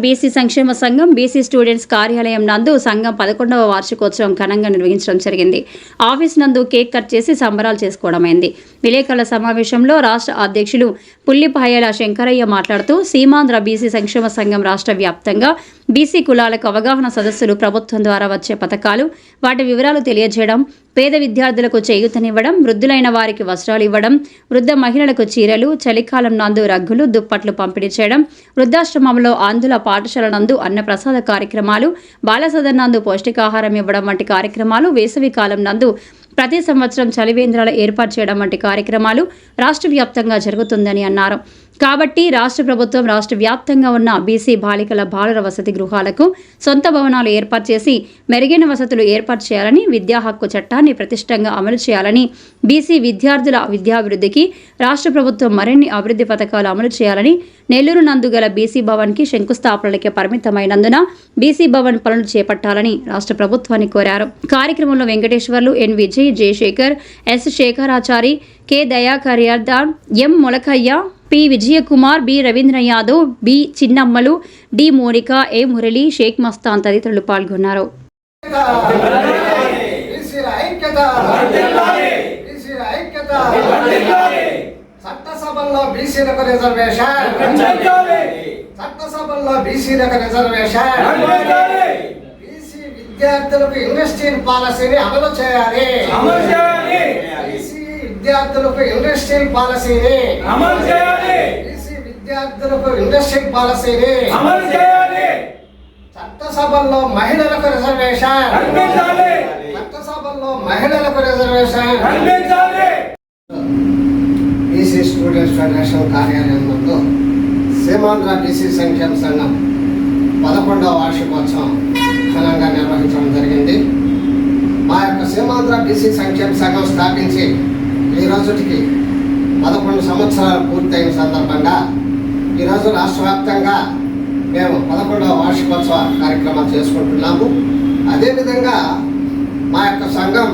BC సంక్షేమ సంఘం BC students కార్యాలయం నందు సంఘం 11వ వార్షికోత్సవం ఘనంగా నిర్వహించడం జరిగింది. ఆఫీస్ నందు కేక్ కట్ చేసి సంబరాలు చేసుకోవడమైంది. విలేకరుల సమావేశంలో రాష్ట్ర అధ్యక్షులు పుల్లిపాయల శంకరయ్య మాట్లాడుతూ సీమాంధ్ర బీసీ సంక్షేమ సంఘం రాష్ట్ర వ్యాప్తంగా బీసీ కులాలకు అవగాహన సదస్సులు, ప్రభుత్వం ద్వారా వచ్చే పథకాలు, వాటి వివరాలు తెలియజేయడం, పేద విద్యార్థులకు చేయూతనివ్వడం, వృద్ధులైన వారికి వస్త్రాలు ఇవ్వడం, వృద్ధ మహిళలకు చీరలు, చలికాలం నందు రగ్గులు, దుప్పట్లు పంపిణీ చేయడం, వృద్ధాశ్రమంలో ఆంధ్రుల పాఠశాల నందు అన్నప్రసాద కార్యక్రమాలు, బాలసదన్ నందు పౌష్టికాహారం ఇవ్వడం వంటి కార్యక్రమాలు, వేసవి కాలం నందు ప్రతి సంవత్సరం చలివేంద్రాలు ఏర్పాటు చేయడం వంటి కార్యక్రమాలు రాష్ట్ర వ్యాప్తంగా జరుగుతుందని అన్నారు. కాబట్టి రాష్ట్ర ప్రభుత్వం రాష్ట్ర వ్యాప్తంగా ఉన్న బీసీ బాలికల బాలుర వసతి గృహాలకు సొంత భవనాలు ఏర్పాటు చేసి మెరుగైన వసతులు ఏర్పాటు చేయాలని, విద్యా హక్కు చట్టాన్ని ప్రతిష్టంగా అమలు చేయాలని, బీసీ విద్యార్థుల విద్యాభివృద్ధికి రాష్ట్ర ప్రభుత్వం మరిన్ని అభివృద్ధి పథకాలు అమలు చేయాలని, నెల్లూరు నందు గల బీసీ భవన్కి శంకుస్థాపనలకే పరిమితమైనందున బీసీ భవన్ పనులు చేపట్టాలని రాష్ట్ర ప్రభుత్వాన్ని కోరారు. కార్యక్రమంలో Venkateswarlu, N Vijay, Jayasekhar, S Sekharachari, K దయాకర్యార్దాన్, M Molakayya, P Vijayakumar, B Ravindra Yadav, B Chinnammalu, D Monika, A Murali, Sheikh Mastan తదితరులు పాల్గొన్నారు. చట్టసభల్లో బీసీలకు రిజర్వేషన్, చట్టసభల్లో బీసీలకు రిజర్వేషన్, బీసీ విద్యార్థులకు ఇండస్ట్రియల్ పాలసీని అమలు చేయాలి, బీసీ విద్యార్థులకు ఇండస్ట్రియల్ పాలసీని అమలు చేయాలి, బీసీ విద్యార్థులకు ఇండస్ట్రియల్ పాలసీని అమలు చేయాలి, చట్టసభల్లో మహిళలకు రిజర్వేషన్ కల్పించాలి, చట్టసభల్లో మహిళలకు రిజర్వేషన్ కల్పించాలి. బీసీ స్టూడెంట్స్ ఫెడరేషన్ కార్యాలయం నందు సీమాంధ్ర బీసీ సంక్షేమ సంఘం 11వ వార్షికోత్సవం ఘనంగా నిర్వహించడం జరిగింది. మా యొక్క సీమాంధ్ర బీసీ సంక్షేమ సంఘం స్థాపించి ఈ రోజుకి 11 సంవత్సరాలు పూర్తయిన సందర్భంగా ఈరోజు రాష్ట్ర వ్యాప్తంగా మేము 11వ వార్షికోత్సవ కార్యక్రమాలు చేసుకుంటున్నాము. అదేవిధంగా మా యొక్క సంఘం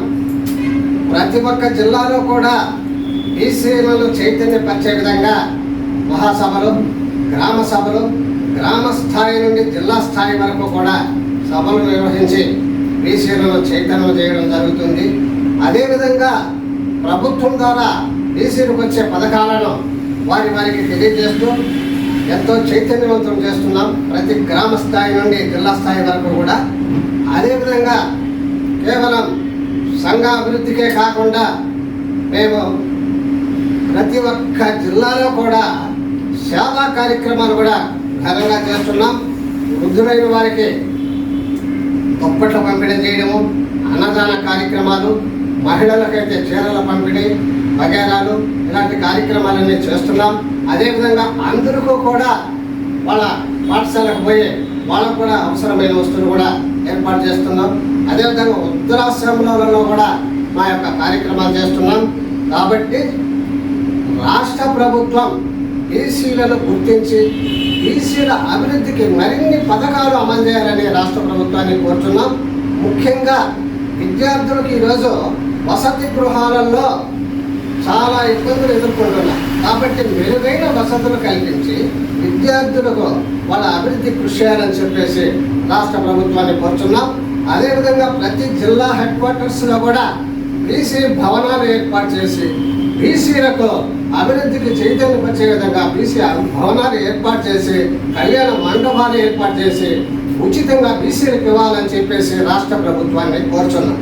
ప్రతి ఒక్క జిల్లాలో కూడా బీసీలను చైతన్యపరిచే విధంగా మహాసభలు, గ్రామ సభలు, గ్రామ స్థాయి నుండి జిల్లా స్థాయి వరకు కూడా సభలు నిర్వహించి బీసీలను చైతన్యం చేయడం జరుగుతుంది. అదేవిధంగా ప్రభుత్వం ద్వారా బీసీలకు వచ్చే పథకాలను వారికి తెలియజేస్తూ ఎంతో చైతన్యవంతం చేస్తున్నాం, ప్రతి గ్రామ స్థాయి నుండి జిల్లా స్థాయి వరకు కూడా. అదేవిధంగా కేవలం సంఘ అభివృద్ధికే కాకుండా మేము ప్రతి ఒక్క జిల్లాలో కూడా సేవా కార్యక్రమాలు కూడా ఘనంగా చేస్తున్నాం. వృద్ధులైన వారికి దుప్పట్ల పంపిణీ చేయడము, అన్నదాన కార్యక్రమాలు, మహిళలకైతే చీరల పంపిణీ, వగేరాలు, ఇలాంటి కార్యక్రమాలన్నీ చేస్తున్నాం. అదేవిధంగా అందరికీ కూడా వాళ్ళ పాఠశాలకు పోయి వాళ్ళకు కూడా అవసరమైన వస్తువులు కూడా ఏర్పాటు చేస్తున్నాం. అదేవిధంగా వృద్ధాశ్రమాలలో కూడా మా యొక్క కార్యక్రమాలు చేస్తున్నాం. కాబట్టి రాష్ట్ర ప్రభుత్వం బీసీలను గుర్తించి బీసీల అభివృద్ధికి మరిన్ని పథకాలు అమలు చేయాలని రాష్ట్ర ప్రభుత్వాన్ని కోరుతున్నాం. ముఖ్యంగా విద్యార్థులకు ఈరోజు వసతి గృహాలలో చాలా ఇబ్బందులు ఎదుర్కొంటున్నాం. కాబట్టి మెరుగైన వసతులు కల్పించి విద్యార్థులకు వాళ్ళ అభివృద్ధి కృషి చేయాలని చెప్పేసి రాష్ట్ర ప్రభుత్వాన్ని కోరుతున్నాం. అదేవిధంగా ప్రతి జిల్లా హెడ్ క్వార్టర్స్లో కూడా బీసీ భవనాలు ఏర్పాటు చేసి బీసీలకు అభివృద్ధికి చైతన్యపరిచే విధంగా బీసీ భవనాలు ఏర్పాటు చేసి కళ్యాణ మండపాలు ఏర్పాటు చేసి ఉచితంగా బీసీలకు ఇవ్వాలని చెప్పేసి రాష్ట్ర ప్రభుత్వాన్ని కోరుచున్నాం.